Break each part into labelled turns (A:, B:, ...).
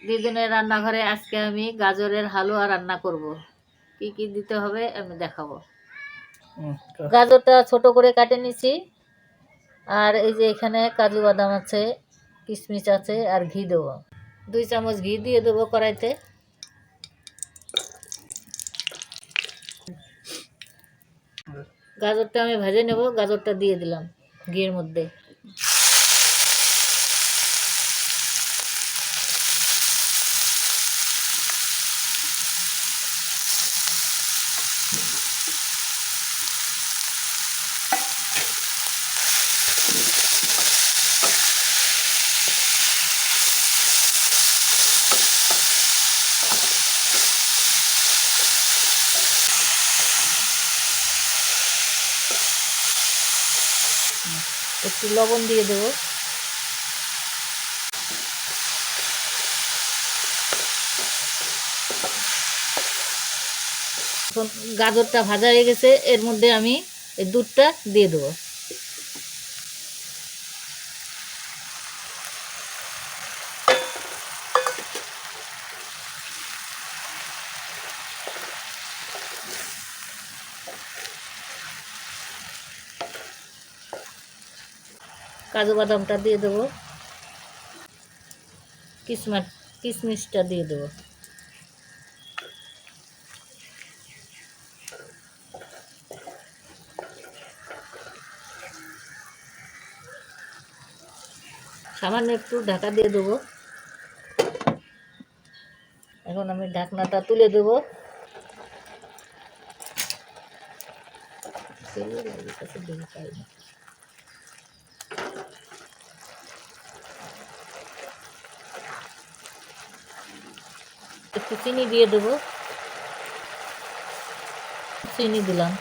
A: দিদুনের রান্নাঘরে আজকে আমি গাজরের হালুয়া রান্না করব। কি কি দিতে হবে আমি দেখাবো। গাজরটা ছোট করে কাটে নিছি, আর এই যে এখানে কাজু বাদাম আছে, কিশমিশ আছে, আর ঘি দেবো। 2 চামচ ঘি দিয়ে দেবো কড়াইতে। গাজরটা আমি ভেজে নেব। গাজরটা দিয়ে দিলাম ঘিয়ের মধ্যে। একটু লবণ দিয়ে দেবো। গাজরটা ভাজা হয়ে গেছে, এর মধ্যে আমি এই দুধটা দিয়ে দেবো। কাজু বাদামটা দিয়ে দেবো, কিশমিশটা দিয়ে দেবো। সামান্য একটু ঢাকা দিয়ে দেবো। এখন আমি ঢাকনাটা তুলে দেবো। একটু চিনি দিয়ে দেবো। চিনি দিলাম।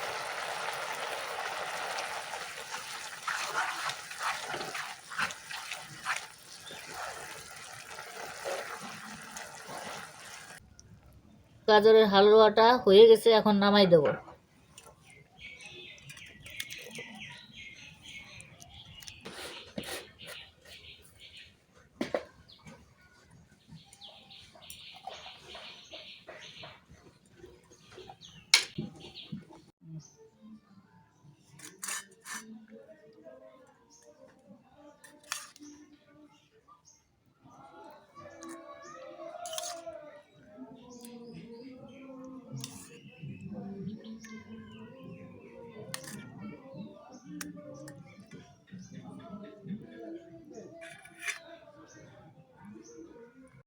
A: গাজরের হালুয়াটা হয়ে গেছে, এখন নামাই দেবো।